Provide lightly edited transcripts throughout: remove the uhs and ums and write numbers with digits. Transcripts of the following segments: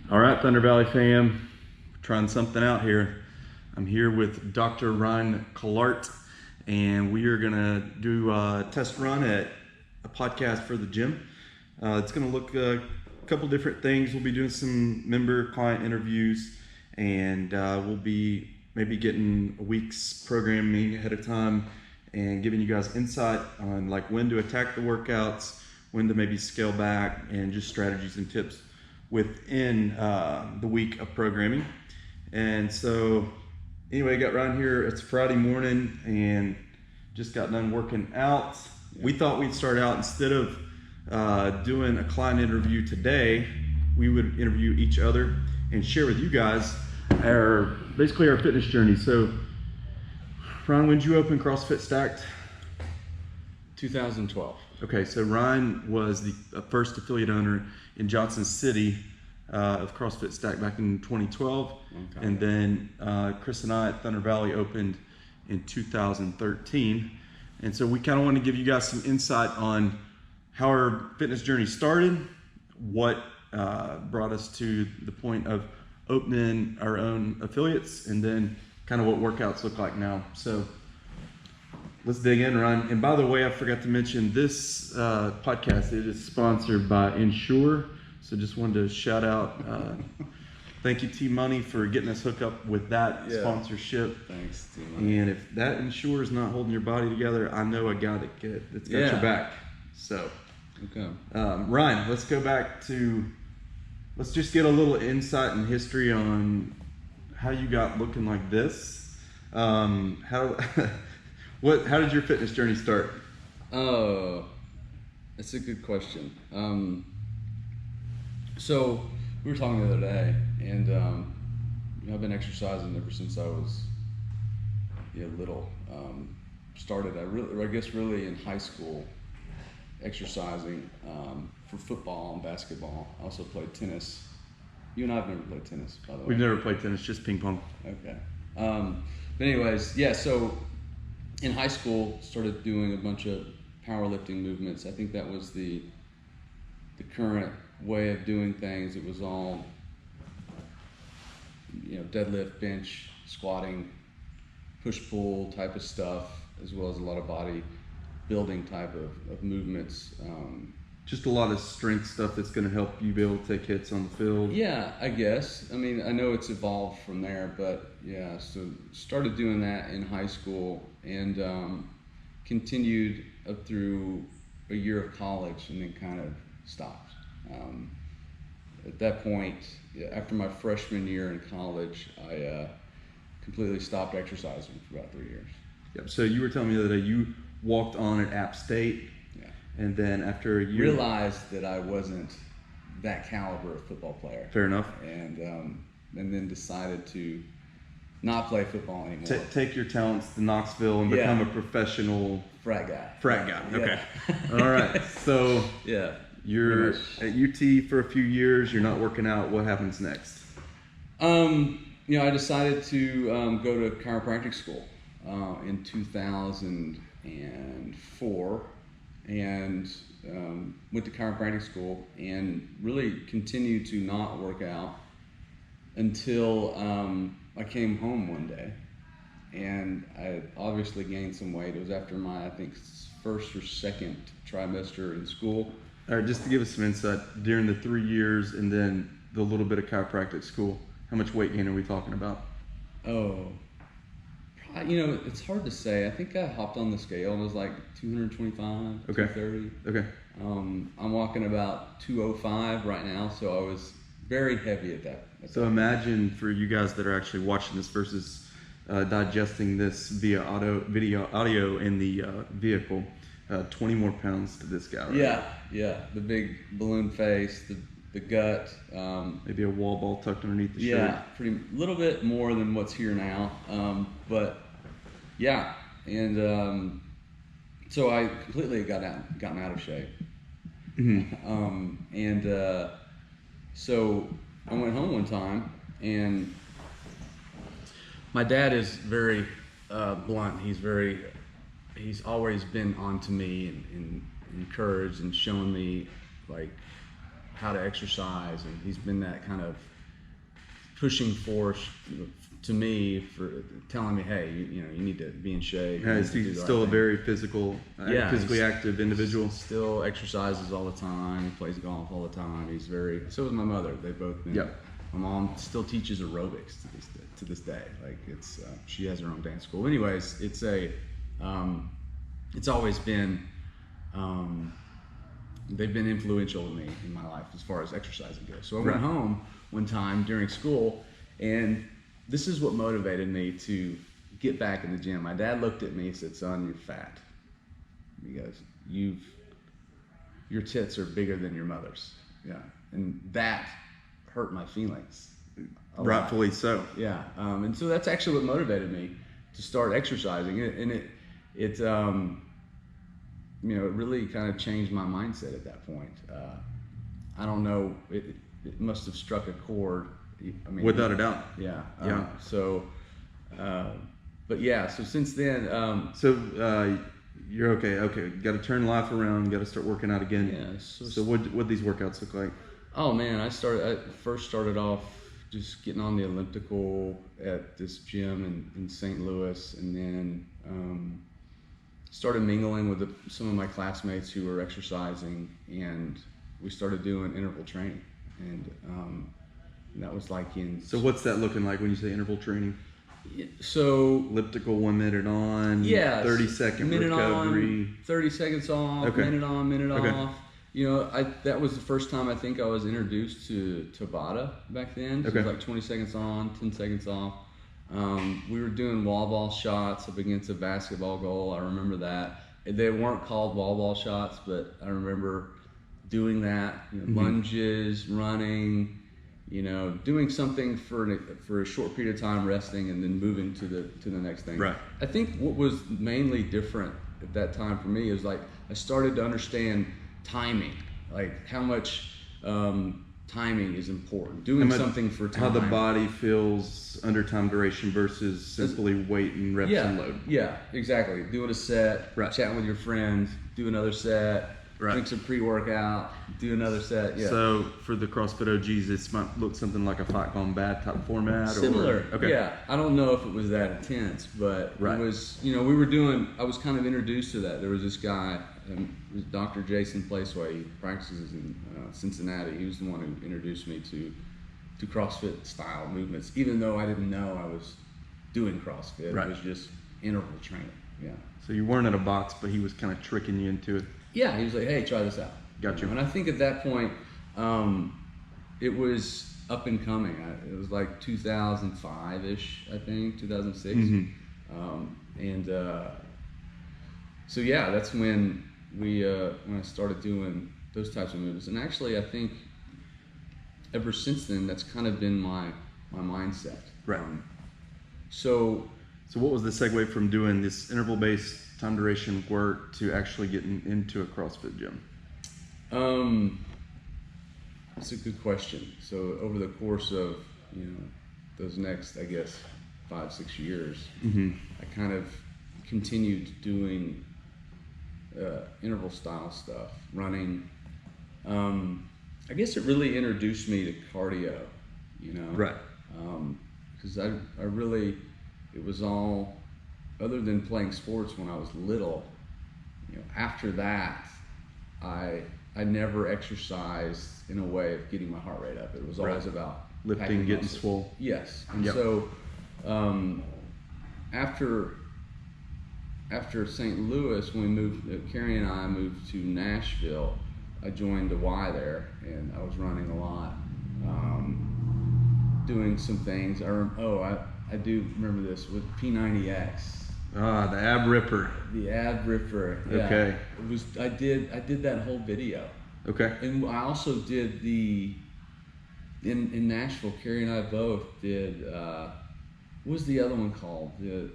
All right, Thunder Valley fam, trying something out here. I'm here with Dr. Ryan Collart, and we are gonna do a test run at a podcast for the gym. It's gonna look a couple different things. We'll be doing some member client interviews, and we'll be maybe getting a week's programming ahead of time and giving you guys insight on like when to attack the workouts, when to maybe scale back, and just strategies and tips within the week of programming. And so anyway, got Ryan here. It's Friday morning and just got done working out. We thought we'd start out, instead of doing a client interview today, we would interview each other and share with you guys basically our fitness journey. So Ryan, when did you open CrossFit Stacked? 2012. Okay, so Ryan was the first affiliate owner in Johnson City of CrossFit Stack back in 2012. Okay. And then Chris and I at Thunder Valley opened in 2013. And so we kind of want to give you guys some insight on how our fitness journey started, what brought us to the point of opening our own affiliates, and then kind of what workouts look like now. So let's dig in, Ryan. And by the way, I forgot to mention this podcast, it is sponsored by Ensure. So just wanted to shout out, thank you T-Money for getting us hooked up with that sponsorship. Thanks, T-Money. And if that Ensure is not holding your body together, I know a guy that's got your back. So, okay. Ryan, let's go back to, let's just get a little insight and history on how you got looking like this. How did your fitness journey start? Oh, that's a good question. So we were talking the other day, and I've been exercising ever since I was little. Started really in high school, exercising for football and basketball. I also played tennis. You and I have never played tennis, by the way. We've never played tennis, just ping pong. Okay. But anyways, so in high school, started doing a bunch of powerlifting movements. I think that was the current way of doing things. It was all, deadlift, bench, squatting, push-pull type of stuff, as well as a lot of body building type of movements. Just a lot of strength stuff that's going to help you be able to take hits on the field. Yeah, I guess. I mean, I know it's evolved from there, but so started doing that in high school and continued up through a year of college and then kind of stopped. At that point, after my freshman year in college, I completely stopped exercising for about 3 years. Yep. So you were telling me the other day you walked on at App State. And then after a year, realized that I wasn't that caliber of football player. Fair enough. And then decided to not play football anymore. Take your talents to Knoxville and become a professional frat guy. Okay. All right. So you're at UT for a few years. You're not working out. What happens next? I decided to go to chiropractic school in 2004. And went to chiropractic school and really continued to not work out until I came home one day, and I had obviously gained some weight. It was after my, I think, first or second trimester in school. All right, just to give us some insight, during the 3 years and then the little bit of chiropractic school, how much weight gain are we talking about? Oh, it's hard to say. I think I hopped on the scale and it was like 225, 230. Okay. I'm walking about 205 right now, so I was very heavy at that. So imagine for you guys that are actually watching this versus digesting this via audio in the vehicle, 20 more pounds to this guy, right? Yeah. The big balloon face, the gut. Maybe a wall ball tucked underneath the shirt. Yeah, little bit more than what's here now. But yeah, and so I completely gotten out of shape. Mm-hmm. So I went home one time, and my dad is very blunt. He's always been on to me and encouraged and shown me like how to exercise, and he's been that kind of pushing force to me for telling me, hey, you need to be in shape. Yeah, is he still a very physically active individual? Still exercises all the time. He plays golf all the time. So is my mother. They've both been. Yep. My mom still teaches aerobics to this day. Like she has her own dance school. Anyways, it's always been, they've been influential to me in my life as far as exercising goes. So I went home one time during school, and this is what motivated me to get back in the gym. My dad looked at me and said, "Son, you're fat." He goes, your tits are bigger than your mother's. Yeah. And that hurt my feelings. Rightfully so. Yeah. And so that's actually what motivated me to start exercising. And it really kind of changed my mindset at that point. I don't know, it must have struck a chord. I mean, without a doubt. Yeah. Yeah. But yeah, so since then. You're okay. Okay. Got to turn life around. Got to start working out again. Yeah. So what these workouts look like? Oh man, I first started off just getting on the elliptical at this gym in St. Louis, and then started mingling with some of my classmates who were exercising, and we started doing interval training, and that was like in. So what's that looking like when you say interval training? So elliptical, 1 minute on, yeah, 30-second minute recovery, on, 30 seconds off, okay. minute on, minute okay. off. That was the first time I think I was introduced to Tabata back then. So okay. It was like 20 seconds on, 10 seconds off. We were doing wall ball shots up against a basketball goal. I remember that. They weren't called wall ball shots, but I remember doing that. Lunges, running. Doing something for a short period of time, resting, and then moving to the next thing. Right. I think what was mainly different at that time for me is like I started to understand timing, like how much timing is important. Doing something for time. How the body feels under time duration versus simply weight and reps and load. Yeah, exactly. Doing a set, chatting with your friends, do another set. Drink some pre-workout, do another set. Yeah. So for the CrossFit OGs, this might look something like a Fight Gone Bad type format. Similar. Okay. Yeah. I don't know if it was that intense, but it was. We were doing. I was kind of introduced to that. There was this guy, Dr. Jason Placeway. He practices in Cincinnati. He was the one who introduced me to CrossFit style movements. Even though I didn't know I was doing CrossFit, it was just interval training. Yeah. So you weren't at a box, but he was kind of tricking you into it. Yeah, he was like, "Hey, try this out." Gotcha. And I think at that point, it was up and coming. It was like 2005-ish, I think, 2006. Mm-hmm. So yeah, that's when when I started doing those types of movements. And actually, I think ever since then, that's kind of been my mindset. Right. So what was the segue from doing this interval-based time duration work to actually getting into a CrossFit gym? That's a good question. So over the course of those next, I guess, 5-6 years, I kind of continued doing interval style stuff, running. I guess it really introduced me to cardio, Right. Because I really, it was all, other than playing sports when I was little, after that, I never exercised in a way of getting my heart rate up. It was always about lifting, getting swole. Yes. And so after St. Louis, when we moved, Carrie and I moved to Nashville, I joined the Y there, and I was running a lot, doing some things. I do remember this with P90X. Ah, the ab ripper. The ab ripper. Yeah. Okay. It was. I did that whole video. Okay. And I also did in Nashville. Carrie and I both did. What was the other one called? It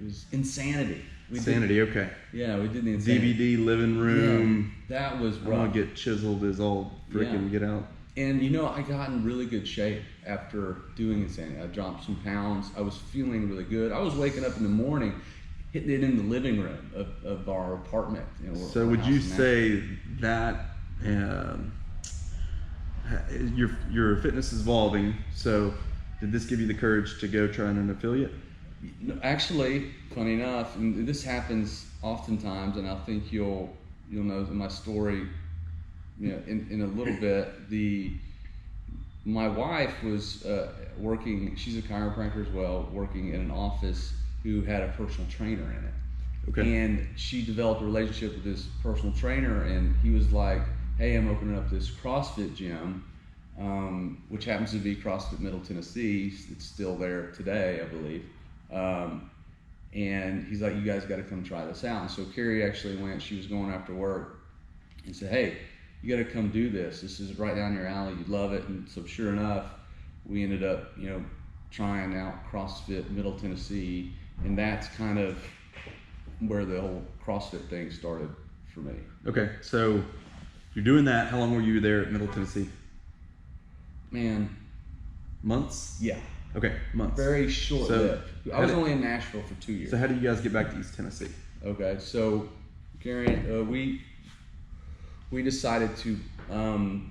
was Insanity. Okay. Yeah, we did the Insanity. DVD living room. Yeah, that was rough. I'm gonna get chiseled as all freaking get out. And I got in really good shape after doing Insanity. I dropped some pounds. I was feeling really good. I was waking up in the morning, hitting it in the living room of our apartment. So would you say that your fitness is evolving. So, did this give you the courage to go try an affiliate? Actually, funny enough, and this happens oftentimes, and I think you'll know my story, in a little bit. My wife was working. She's a chiropractor as well, working in an office who had a personal trainer in it. Okay. And she developed a relationship with this personal trainer, and he was like, "Hey, I'm opening up this CrossFit gym, which happens to be CrossFit Middle Tennessee. It's still there today, I believe." And he's like, "You guys got to come try this out." And so Carrie actually went. She was going after work, and said, "Hey, you got to come do this. This is right down your alley. You'd love it." And so sure enough, we ended up, trying out CrossFit Middle Tennessee, and that's kind of where the whole CrossFit thing started for me. Okay, so you're doing that. How long were you there at Middle Tennessee? Man, Months? yeah. Okay, months. Very short-lived. I was only in Nashville for 2 years. So how do you guys get back to East Tennessee? Okay, so Karen, we decided to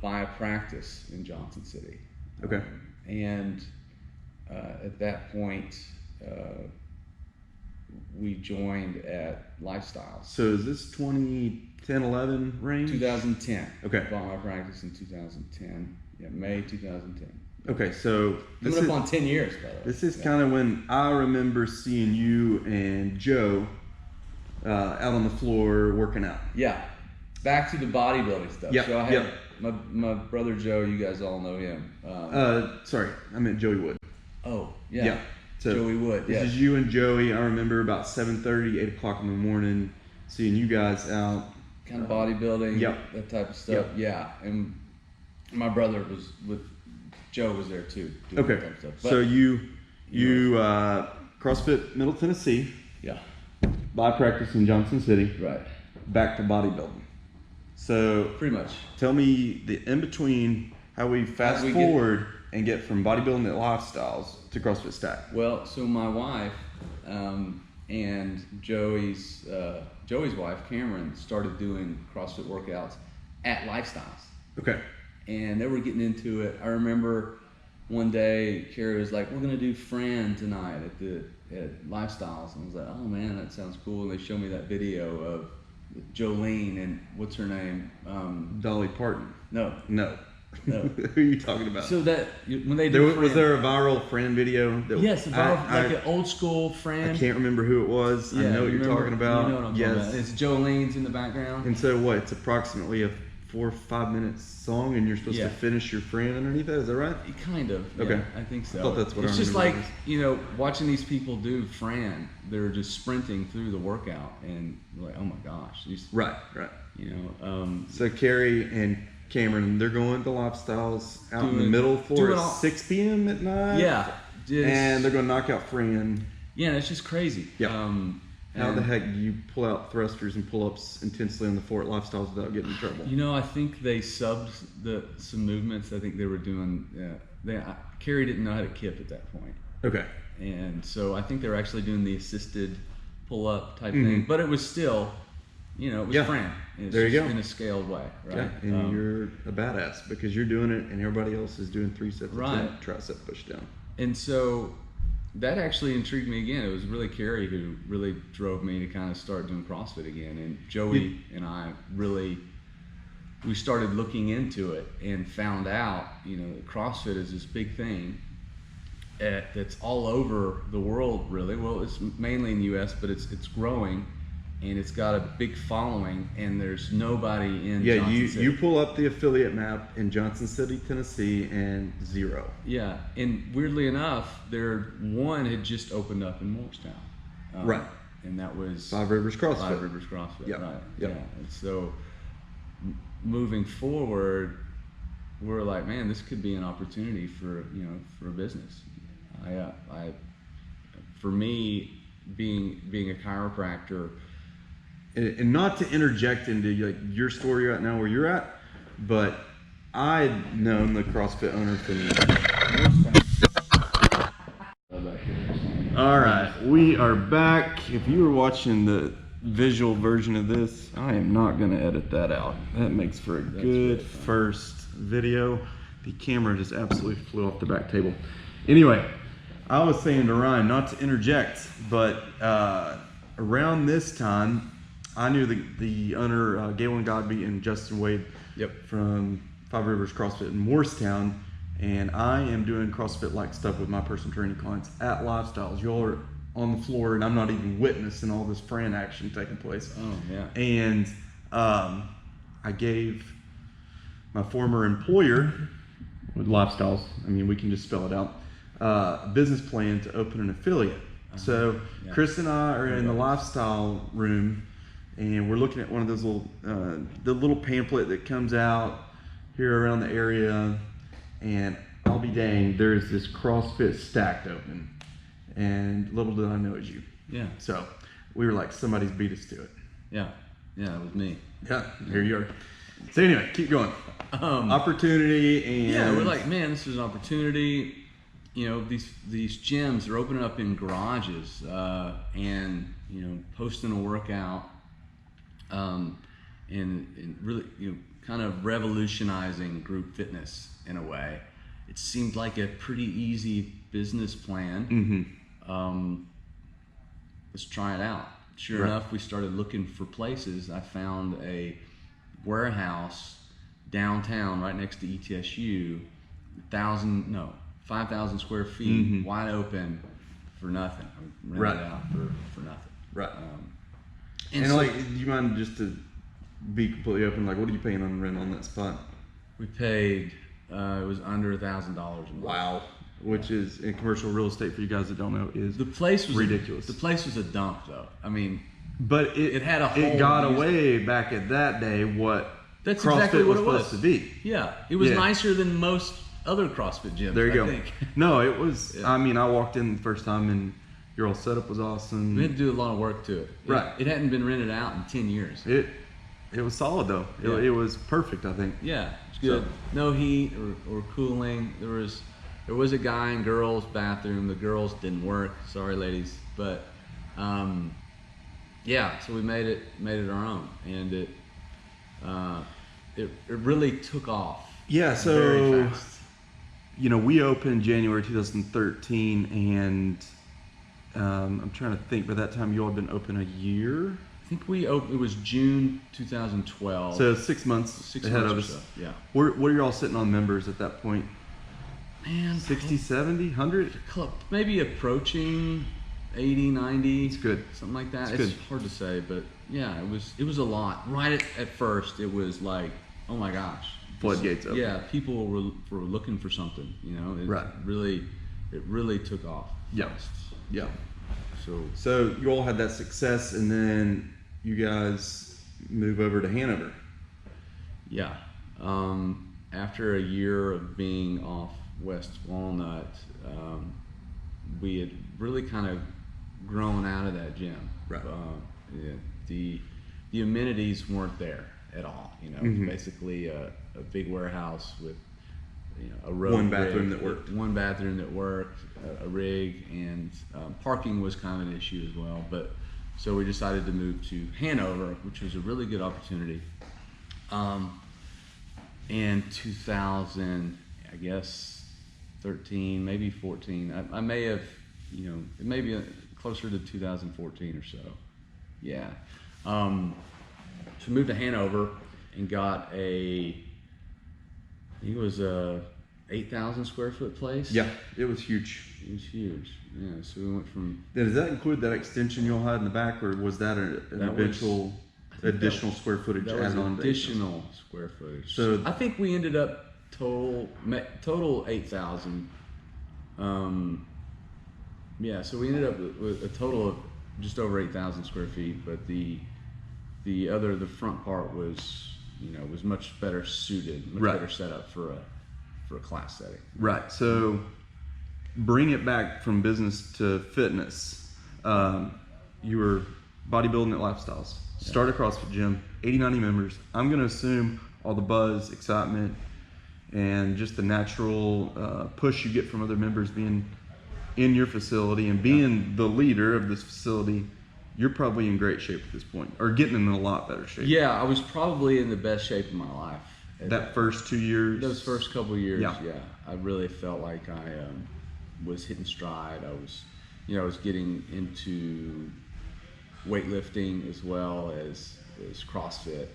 buy a practice in Johnson City. Okay. And at that point, we joined at Lifestyles. So is this 2010, 11 range? 2010. Okay. Bought my practice in 2010. Yeah, May 2010. Okay, so this Coming is, up on 10 years, by the way. this is kind of when I remember seeing you and Joe out on the floor working out. Yeah. Back to the bodybuilding stuff. Yep, So I had yep. my brother Joe, you guys all know him. Sorry, I meant Joey Wood. Oh, yeah. Yeah. So Joey Wood, This is you and Joey. I remember about 7:30, 8 o'clock in the morning, seeing you guys out. Kind of bodybuilding, Yep. that type of stuff. Yep. Yeah. And my brother was with, Joe was there too. Doing Okay. that type of stuff. But, So you CrossFit Middle Tennessee, yeah. by practice in Johnson City, Right. back to bodybuilding. So Pretty much. tell me the in between, how we fast we forward and get from bodybuilding to Lifestyles to CrossFit Stack. Well, so my wife and Joey's wife, Cameron, started doing CrossFit workouts at Lifestyles. Okay. And they were getting into it. I remember one day Carrie was like, "We're gonna do Fran tonight at Lifestyles," and I was like, "Oh man, that sounds cool." And they showed me that video of Jolene and what's her name? Dolly Parton. No. No. No. Who are you talking about? So that when they do was Fran, there a viral Fran video? That yes, like an old school Fran. I can't remember who it was. I know what you're talking about. You know what I'm talking about. It's Jolene's in the background. And so what? It's approximately a 4 or 5 minute song, and you're supposed to finish your Fran underneath that. Is that right? Kind of. Okay. Yeah, I think so. I thought that's what it's I just remember like, watching these people do Fran. They're just sprinting through the workout, and you're like, oh my gosh. Right. So Carrie and Cameron, they're going to Lifestyles out in the middle floor at 6 p.m. at night. Yeah. And they're going to knock out Fran. Yeah, it's just crazy. Yeah. How the heck do you pull out thrusters and pull-ups intensely on the floor at Lifestyles without getting in trouble? I think they subbed some movements. I think they were doing. Carrie didn't know how to kip at that point. Okay. And so I think they were actually doing the assisted pull-up type thing, but it was still, it was Fran. It's there you go. In a scaled way, right? Yeah, and you're a badass because you're doing it, and everybody else is doing 3 sets of 10 tricep push down. And so that actually intrigued me again. It was really Carrie who really drove me to kind of start doing CrossFit again. And Joey and I we started looking into it and found out, that CrossFit is this big thing that's all over the world, really. Well, it's mainly in the U.S., but it's growing, and it's got a big following, and there's nobody in Johnson City. You pull up the affiliate map in Johnson City, Tennessee, and 0. Yeah, and weirdly enough, one had just opened up in Morristown. Right. And that was 5 Rivers CrossFit. 5 Rivers CrossFit, Yep. right. Yep. Yeah, and so moving forward, we're like, man, this could be an opportunity for a business. For me, being a chiropractor, and not to interject into your story right now where you're at, but I'd known the CrossFit owner from. All right, we are back. If you were watching the visual version of this, I am not going to edit that out. That makes for a good first video. The camera just absolutely flew off the back table. Anyway, I was saying to Ryan, not to interject, but around this time, I knew the owner, Galen Godby and Justin Wade, from Five Rivers CrossFit in Morristown, and I am doing CrossFit-like stuff with my personal training clients at Lifestyles. Y'all are on the floor, and I'm not even witnessing all this Fran action taking place. Oh, yeah. And I gave my former employer with Lifestyles, I mean, we can just spell it out, a business plan to open an affiliate. So Chris and I are in the lifestyle room, and we're looking at one of those little, the little pamphlet that comes out here around the area, and I'll be danged, there's this CrossFit stacked open, and little did I know it was you. Yeah. So we were like, somebody's beat us to it. Yeah. Yeah, it was me. Yeah, here you are. So anyway, keep going. Opportunity and... Yeah, we're like, man, this is an opportunity. You know, these gyms are opening up in garages and, you know, posting a workout and really, you know, kind of revolutionizing group fitness in a way. It seemed like a pretty easy business plan. Let's try it out. Sure enough, we started looking for places. I found a warehouse downtown right next to ETSU, 5,000 square feet, wide open for nothing. Rented out for nothing. Right. And so, so, like, do you mind just to be completely open, like, what are you paying on rent on that spot? we paid, it was under $1,000 a month. Wow. Which is, in commercial real estate, for you guys that don't know, is The place was ridiculous. The place was a dump, though. I mean, but it had a whole it got music- away back at that day what That's CrossFit exactly what was it supposed was. to be. Yeah, it was Yeah. nicer than most other CrossFit gyms. There you I go. think. No, it was. I mean, I walked in the first time, and your whole setup was awesome. We had to do a lot of work to it. Right. It hadn't been rented out in 10 years. It was solid though. Yeah. It was perfect, I think. Yeah, it's good. So- No heat or cooling. There was a guy and girls bathroom. The girls didn't work. Sorry, ladies. But yeah, so we made it our own, and it really took off. Yeah. very So, fast. you know, we opened January 2013, and I'm trying to think. By that time, you all had been open a year. I think it was June 2012. So 6 months 6 ahead months of or us. so. Yeah. What are y'all sitting on members at that point? Man, 60, 70, 100? maybe approaching 80, 90. It's good. Something like that. It's It's good. hard to say, but yeah, it was a lot. Right at first, it was like, oh my gosh. Floodgates open. Yeah, people were looking for something, you know. It really took off. Yeah. fast. Yeah. So So you all had that success, and then you guys move over to Hanover. yeah. After a year of being off West Walnut, we had really kind of grown out of that gym. Right. Yeah, the amenities weren't there at all. You know, it was basically a big warehouse with, you know, a road One rig, bathroom that worked. One bathroom that worked, a rig, and parking was kind of an issue as well. But so we decided to move to Hanover, which was a really good opportunity. In 2000, I guess 13, maybe 14. I may have, you know, it may be closer to 2014 or so. Yeah. So we moved to Hanover and got I think it was a 8,000 square foot place. Yeah, it was huge. It was huge. Yeah. So we went from. Now, does that include that extension you all had in the back, or was that an That was- eventual additional square footage That was added on? to additional square footage. So- I think we ended up total 8,000. Yeah, so we ended up with a total of just over 8,000 square feet, but the front part was, you know, was much better suited, much Right. better set up for a class setting. Right. So bring it back from business to fitness. You were bodybuilding at Lifestyles. Start a CrossFit gym, 80, 90 members. I'm going to assume all the buzz, excitement, and just the natural push you get from other members being in your facility and being the leader of this facility, you're probably in great shape at this point, or getting in a lot better shape. Yeah, I was probably in the best shape of my life That first 2 years? Those first couple of years, Yeah. I really felt like I was hitting stride. I was getting into weightlifting as well as CrossFit,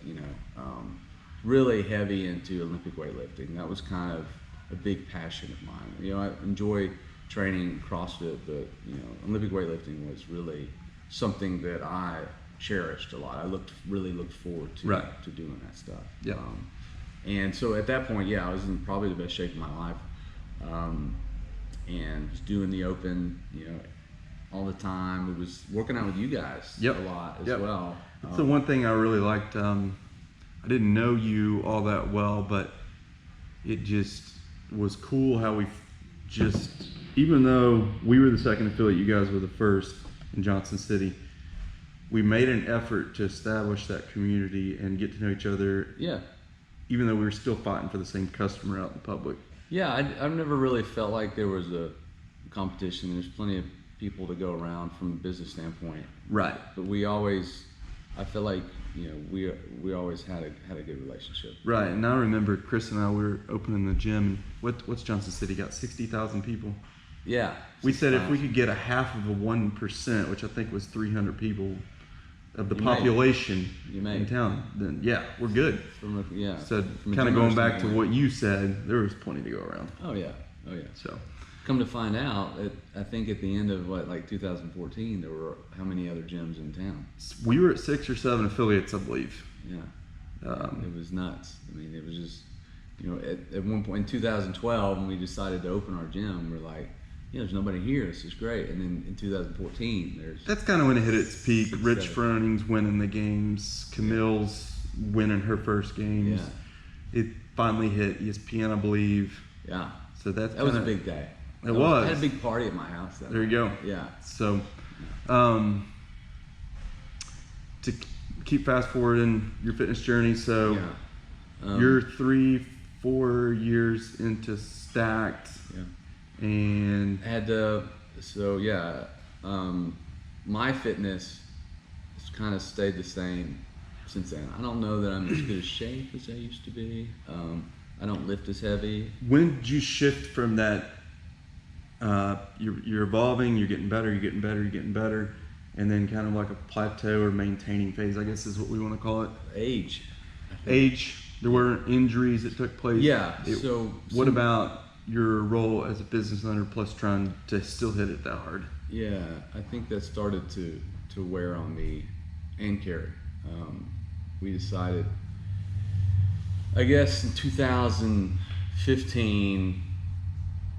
really heavy into Olympic weightlifting. That was kind of a big passion of mine. I enjoy training CrossFit, but Olympic weightlifting was really something that I cherished a lot. I really looked forward to doing that stuff. Yeah. And so at that point, I was in probably the best shape of my life, and was doing the open, all the time. It was working out with you guys a lot as well. It's the one thing I really liked. I didn't know you all that well, but it just was cool how we even though we were the second affiliate, you guys were the first in Johnson City, we made an effort to establish that community and get to know each other. Yeah. Even though we were still fighting for the same customer out in public. Yeah, I've never really felt like there was a competition. There's plenty of people to go around from a business standpoint. Right. But I feel like we always had a good relationship. Right, and I remember Chris and I, we were opening the gym. What's Johnson City got? 60,000 people. Yeah. We said if we could get a half of a 1%, which I think was 300 people of the population in town, then we're good. So kind of going back to what you said, there was plenty to go around. Oh yeah. So come to find out, I think at the end of 2014, there were how many other gyms in town? We were at 6 or 7 affiliates, I believe. Yeah. It was nuts. I mean, it was just, at one point in 2012, when we decided to open our gym, we're like, there's nobody here. This is great. And then in 2014, that's kind of when it hit its peak. Rich Froning's winning the games. Camille's winning her first games. Yeah. It finally hit ESPN, I believe. Yeah. So that was a big day. It was. I had a big party at my house. There you go. Yeah. So, to keep fast forwarding your fitness journey. So, you're 3-4 years into Stacked. Yeah. And I had my fitness has kind of stayed the same since then. I don't know that I'm as good a shape as I used to be. I don't lift as heavy. When did you shift from that? You're evolving, you're getting better, and then kind of like a plateau or maintaining phase, I guess is what we want to call it. Age. There were injuries that took place. Yeah. What about your role as a business owner plus trying to still hit it that hard? Yeah, I think that started to wear on me and Carrie. We decided, I guess in 2015,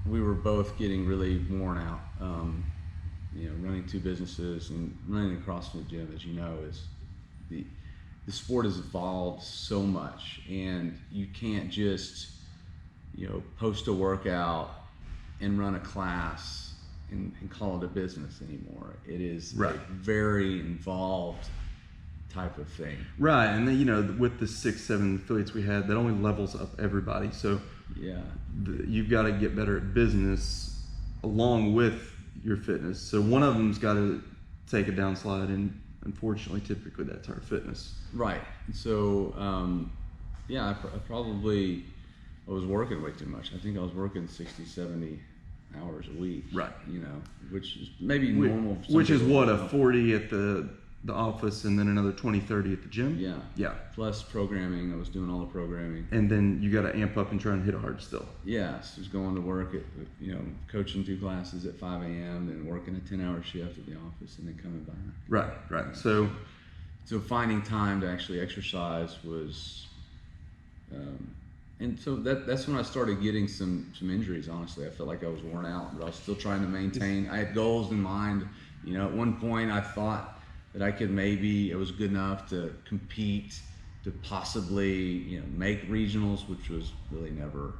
we were both getting really worn out. Running 2 businesses and running a CrossFit gym, as you know, is the sport has evolved so much, and you can't just post a workout and run a class and call it a business anymore. It is a very involved type of thing. Right, and then, with the 6-7 affiliates we had, that only levels up everybody. So you've got to get better at business along with your fitness. So one of them's got to take a downslide, and unfortunately, typically that's our fitness. Right. So I was working way too much. I think I was working 60, 70 hours a week. Right. Which is maybe normal. Which is what, a 40 at the office and then another 20, 30 at the gym? Yeah. Yeah. Plus programming. I was doing all the programming. And then you got to amp up and try and hit hard still. Yeah. So I was going to work at, coaching 2 classes at 5 a.m., then working a 10-hour shift at the office, and then coming back. Right. So finding time to actually exercise was... and so that's when I started getting some injuries, honestly. I felt like I was worn out, but I was still trying to maintain. I had goals in mind. At one point I thought that it was good enough to compete, to possibly, make regionals, which was really never.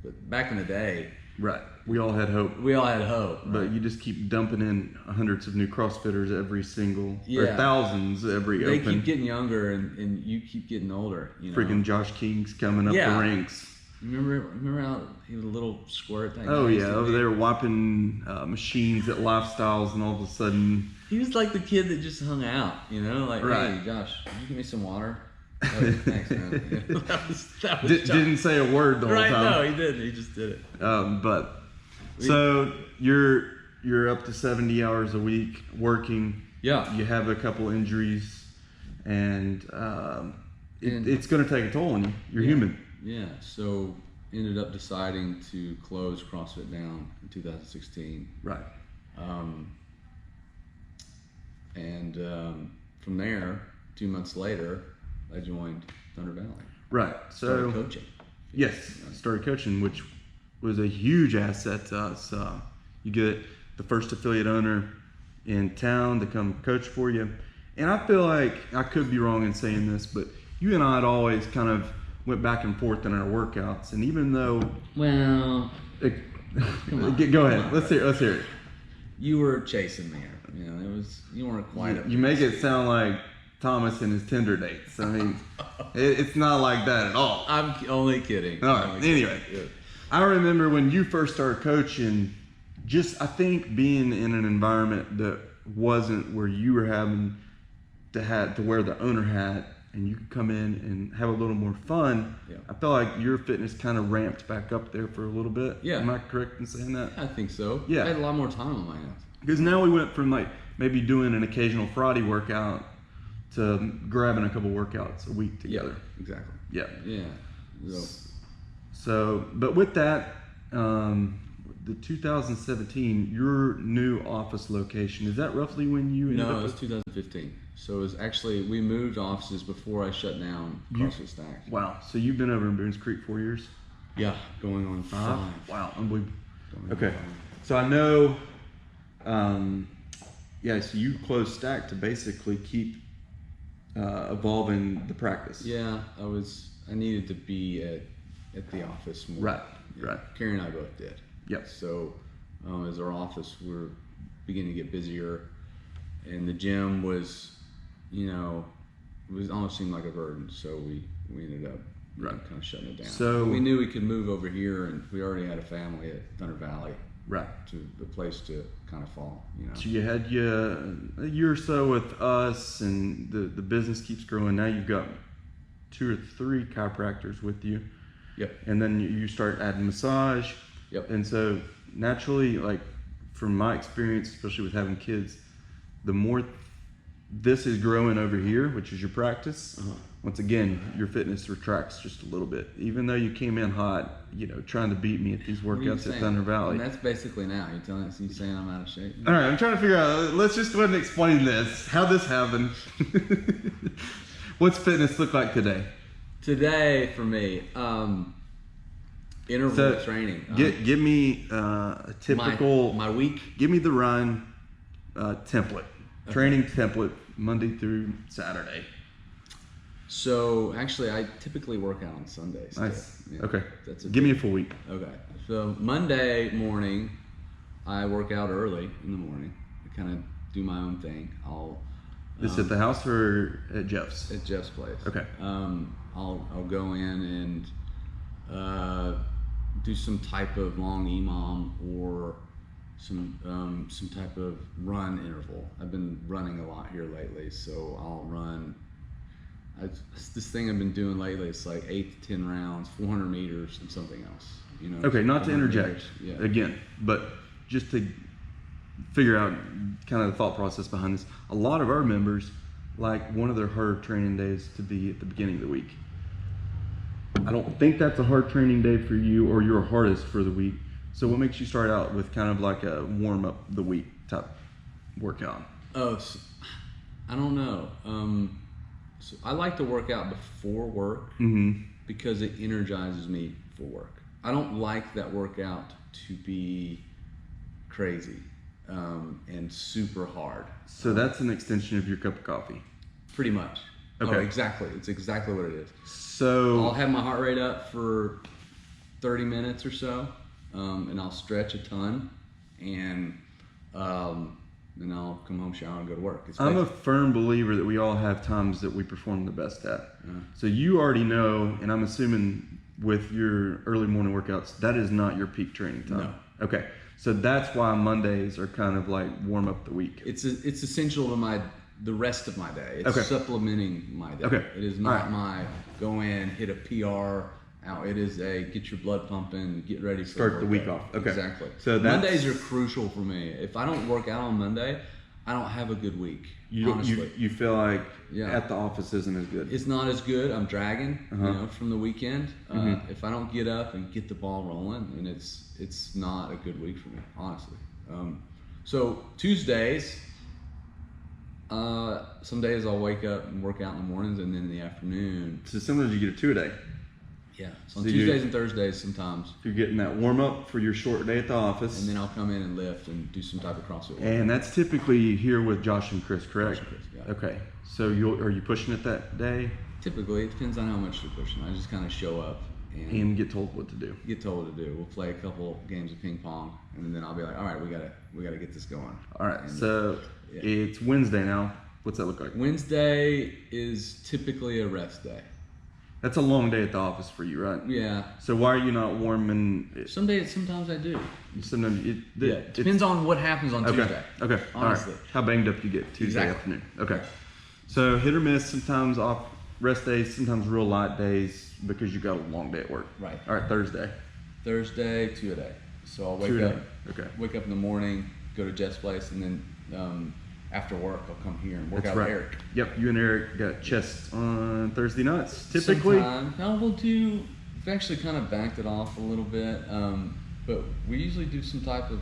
But back in the day. Right. We all had hope. Right? But you just keep dumping in hundreds of new CrossFitters every single, or thousands every They open. keep getting younger and you keep getting older. Freaking Josh King's coming up the ranks. Remember how he was a little squirt thing? Oh yeah, over there wiping machines at Lifestyles, and all of a sudden he was like the kid that just hung out, Hey, Right. Josh, can you give me some water? Oh, thanks, man. Yeah, that was tough. Didn't say a word the whole Right? time. No, he didn't. He just did it. But so you're up to 70 hours a week working. Yeah. You have a couple injuries, and it's going to take a toll on you. You're human. Yeah. So ended up deciding to close CrossFit down in 2016. Right. From there, 2 months later, I joined Thunder Valley. Right. So Started coaching. yes, started coaching, which was a huge asset to us. You get the first affiliate owner in town to come coach for you. And I feel like, I could be wrong in saying this, but you and I had always kind of went back and forth in our workouts. And even though... Well... Go ahead. Let's hear it. You were chasing me. You weren't quite up. You make it sound like Thomas and his Tinder dates. I mean, it's not like that at all. I'm only kidding. All right. Anyway, I remember when you first started coaching, I think being in an environment that wasn't where you were having to wear the owner hat, and you could come in and have a little more fun. Yeah. I felt like your fitness kind of ramped back up there for a little bit. Yeah. Am I correct in saying that? I think so. Yeah. I had a lot more time on my hands. Because now we went from like maybe doing an occasional Friday workout to grabbing a couple workouts a week together. Yeah, exactly. Yeah. Yeah. So, but with that, the 2017, your new office location, is that roughly when you ended up? No, it was 2015. So it was actually, we moved offices before I shut down CrossFit Stack. Wow. So you've been over in Boones Creek 4 years? Yeah, going on 5. Wow, unbelievable. Okay. So I know, so you closed Stack to basically keep evolving the practice. Yeah, I needed to be at the office more. Right, right. Carrie and I both did. Yep. So as our office, we're beginning to get busier, and the gym was, it was almost seemed like a burden. So we ended up kind of shutting it down. So we knew we could move over here, and we already had a family at Thunder Valley. Right. To the place to kind of fall, So you had a year or so with us, and the business keeps growing. Now you've got 2 or 3 chiropractors with you. Yep. And then you start adding massage. Yep. And so naturally, like from my experience, especially with having kids, the more this is growing over here, which is your practice, once again, your fitness retracts just a little bit. Even though you came in hot, trying to beat me at these workouts at Thunder Valley. And that's basically now. You saying I'm out of shape? All right, I'm trying to figure out, let's just go ahead and explain this. How'd this happen? What's fitness look like today? Today, for me, interval training. Give me a typical... My week? Give me the run template. Okay. Training template, Monday through Saturday. So, actually, I typically work out on Sundays. Nice. Yeah, okay. Give me a full week. Okay. So, Monday morning, I work out early in the morning. I kind of do my own thing. This at the house or at Jeff's? At Jeff's place. Okay. I'll go in and do some type of long EMOM or some type of run interval. I've been running a lot here lately, so I'll run. This thing I've been doing lately, it's like 8 to 10 rounds, 400 meters, and something else. Okay, not to interject again, but just to figure out kind of the thought process behind this. A lot of our members like one of their hard training days to be at the beginning of the week. I don't think that's a hard training day for you or your hardest for the week. So what makes you start out with kind of like a warm up the week type workout? Oh, so, I don't know. So I like to work out before work because it energizes me for work. I don't like that workout to be crazy and super hard. So that's an extension of your cup of coffee? Pretty much. Okay. Oh, exactly. It's exactly what it is. So I'll have my heart rate up for 30 minutes or so, and I'll stretch a ton, and then I'll come home, shower, and go to work. I'm a firm believer that we all have times that we perform the best at. So you already know, and I'm assuming with your early morning workouts, that is not your peak training time. No. Okay. So that's why Mondays are kind of like warm up the week. It's essential to my the rest of my day. It's Okay. supplementing my day. Okay. It is not my go in, hit a PR out. It is a get your blood pumping, get ready for Start the week workday. off. Okay. Exactly. So that's- Mondays are crucial for me. If I don't work out on Monday, I don't have a good week. Honestly. You feel like Yeah. at the office isn't as good. It's not as good. I'm dragging, Uh-huh. from the weekend. If I don't get up and get the ball rolling, and it's not a good week for me, honestly. So Tuesdays, some days I'll wake up and work out in the mornings, and then in the afternoon. So sometimes you get a 2-a-day. Yeah. So on So Tuesdays and Thursdays sometimes, You're getting that warm up for your short day at the office. and then I'll come in and lift and do some type of CrossFit work. And that's typically here with Josh and Chris, correct? Josh and Chris, yeah. Okay. So are you pushing it that day Typically, it depends on how much you're pushing. I just kind of show up and and get told what to do? get told what to do. We'll play a couple games of ping pong, and then I'll be like, all right, we gotta get this going. All right. And, So yeah. it's Wednesday now. What's that look like? Wednesday is typically a rest day. That's a long day at the office for you, right? Yeah. So why are you not warming? Sometimes I do. Sometimes it Depends on what happens on Okay. Tuesday. Okay. Honestly. All right. How banged up you get Tuesday Exactly. afternoon? Okay. So hit or miss. Sometimes off rest days. Sometimes real light days because you got a long day at work. Right. All right. Thursday. Thursday, 2-a-day. So I'll wake 2-a-day. up. Okay. Wake up in the morning, go to Jeff's place, and then after work I'll come here and work That's out right. with Eric. Yep. You and Eric got chest on Thursday nights. Typically. Sometimes. No, we've actually kind of backed it off a little bit, but we usually do some type of.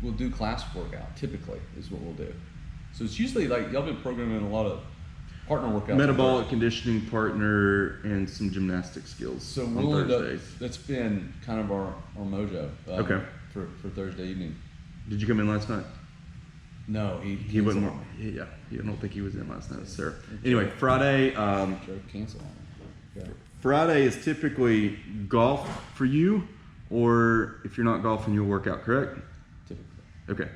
We'll do class workout. Typically, is what we'll do. So it's usually like y'all been programming a lot of partner workouts. Metabolic conditioning partner and some gymnastic skills So on we'll end up, Thursdays. that's been kind of our mojo. Okay. For Thursday evening. Did you come in last night? No, He wasn't. canceled on me. Yeah, I don't think he was in last night, sir. Anyway, Friday. Joe canceled on me. Okay. Friday is typically golf for you, or if you're not golfing, you'll work out. Correct? Typically. Okay.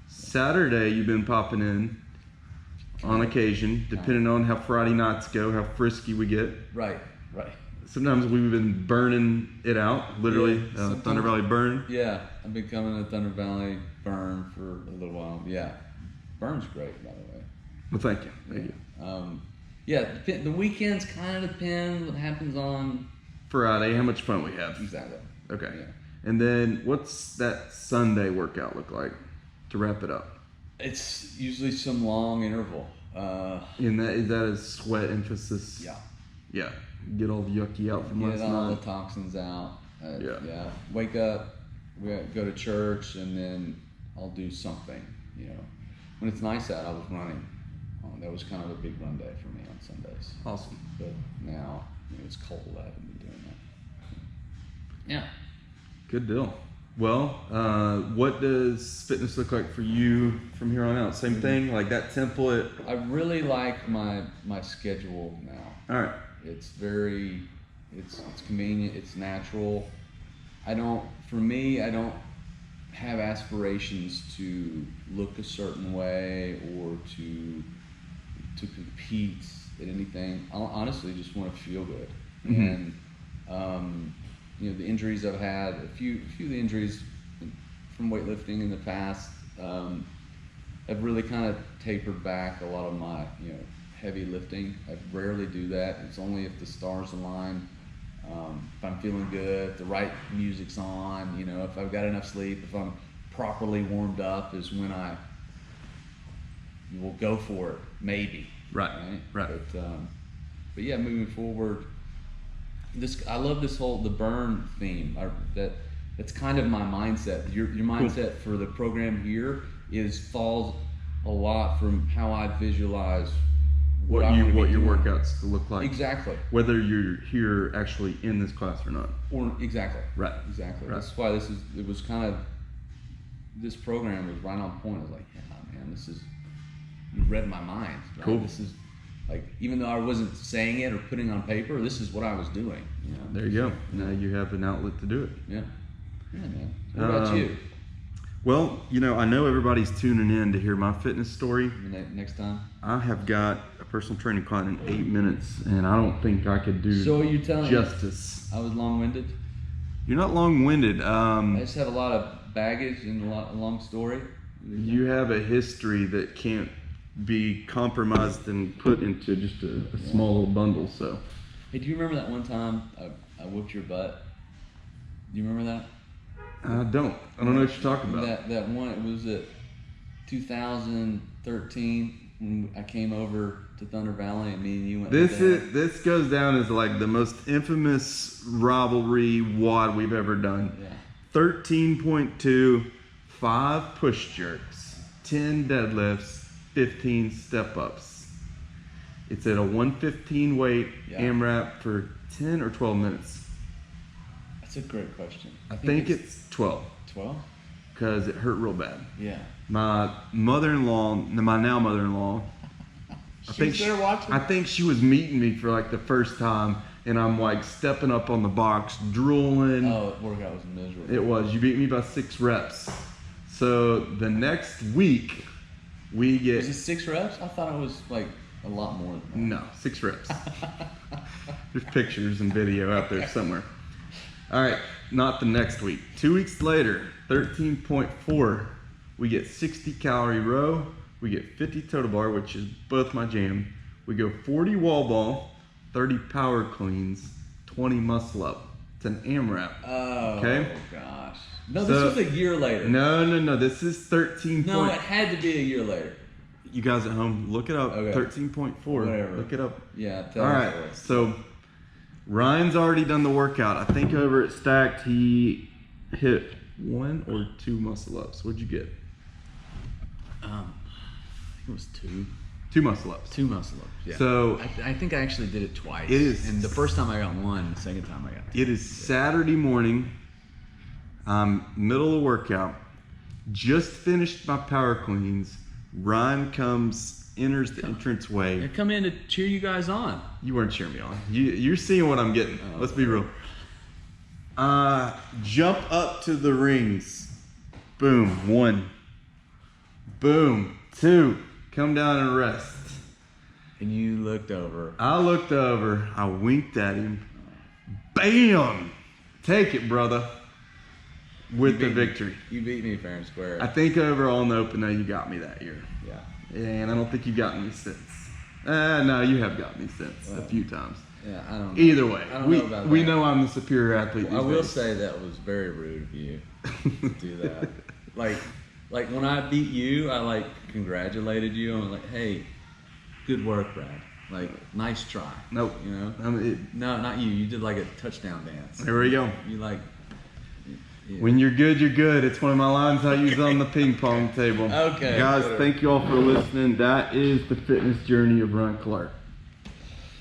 Saturday, you've been popping in on occasion, depending on how Friday nights go, how frisky we get. Right. Sometimes we've been burning it out, literally. Yeah, sometimes- Thunder Valley burn. Yeah, I've been coming to Thunder Valley Burn for a little while. Yeah, Burn's great, by the way. Well, thank you. Thank you. The weekends kind of depend what happens on. Friday, how much fun we have. Exactly. Okay. Yeah. And then what's that Sunday workout look like to wrap it up? It's usually some long interval. And is that a sweat emphasis? Yeah. Yeah. Get all the yucky out from last Get all night. the toxins out. Yeah. Wake up, we go to church, and then I'll do something. When it's nice out, I was running. That was kind of a big run day for me on Sundays. Awesome. But now it's cold. I haven't been doing that. Yeah. Good deal. Well, what does fitness look like for you from here on out? Same thing, like that template. I really like my schedule now. All right. It's convenient. It's natural. I don't have aspirations to look a certain way or to compete at anything. I honestly just want to feel good. Mm-hmm. And the injuries I've had, a few of the injuries from weightlifting in the past, have really kind of tapered back a lot of my heavy lifting. I rarely do that. It's only if the stars align. If I'm feeling good, if the right music's on, if I've got enough sleep, if I'm properly warmed up, is when I will go for it. Maybe. Right. But yeah, moving forward, I love the burn theme. That's kind of my mindset. Your mindset for the program here falls a lot from how I visualize what your workouts to look like. Exactly. Whether you're here actually in this class or not. Exactly. Right. Exactly. Right. That's why this program was right on point. I was like, yeah, man, you read my mind. Right? Cool. This is like, even though I wasn't saying it or putting on paper, this is what I was doing. There you go. Now you have an outlet to do it. Yeah. Yeah, man. What about you? Well, I know everybody's tuning in to hear my fitness story. Next time? I have got a personal training client in 8 minutes, and I don't think I could do So you're telling justice. I was long-winded? You're not long-winded. I just have a lot of baggage and a long story. You have a history that can't be compromised and put into just a small little bundle. So, Hey, do you remember that one time I whooped your butt? Do you remember that? I don't know what you're talking about. That one, it was at 2013 when I came over to Thunder Valley and me and you went. This goes down as like the most infamous rivalry WOD we've ever done. Yeah. 13.2, 5 push jerks, 10 deadlifts, 15 step ups. It's at a 115 weight, AMRAP for 10 or 12 minutes. That's a great question. I think it's 12. 12? Because it hurt real bad. Yeah. My mother-in-law, my now mother-in-law, I think she was meeting me for like the first time, and I'm like stepping up on the box, drooling. Oh, the workout was miserable. It was. You beat me by 6 reps. So the next week, we get. Was it 6 reps? I thought it was like a lot more than that. No, 6 reps. There's pictures and video out there somewhere. All right, not the next week. 2 weeks later, 13.4. We get 60 calorie row. We get 50 total bar, which is both my jam. We go 40 wall ball, 30 power cleans, 20 muscle up. It's an AMRAP. Oh, okay? Gosh. No, this was a year later. No. This is 13. No, it had to be a year later. You guys at home, look it up. Okay. 13.4. Whatever. Look it up. Yeah. All right. So Ryan's already done the workout. I think over at Stacked, he hit 1 or 2 muscle ups. What'd you get? I think it was 2. 2 muscle ups. 2 muscle ups. Yeah. So I think I actually did it twice. It is. And the first time I got 1, the second time I got 2. It is Saturday morning. Middle of workout. Just finished my power cleans. Ryan enters the entranceway. I come in to cheer you guys on. You weren't cheering me on. You're seeing what I'm getting. Oh, Let's be real. Jump up to the rings. Boom. 1. Boom. 2. Come down and rest. And you looked over. I looked over. I winked at him. Bam! Take it, brother. With the victory. You beat me fair and square. I think overall in the open, you got me that year. Yeah. And I don't think you've gotten me since. No, you have got me since a few times. Yeah, I don't know. Either way, I don't know about we that. know I'm the superior athlete. I will say that was very rude of you to do that. like when I beat you, I like congratulated you. I'm like, hey, good work, Brad. Like, nice try. Nope. You know? No, not you. You did like a touchdown dance. There we go. You like. Yeah. When you're good, you're good. It's one of my lines I use on the ping pong table. Okay. Guys, thank you all for listening. That is the fitness journey of Ryan Collart.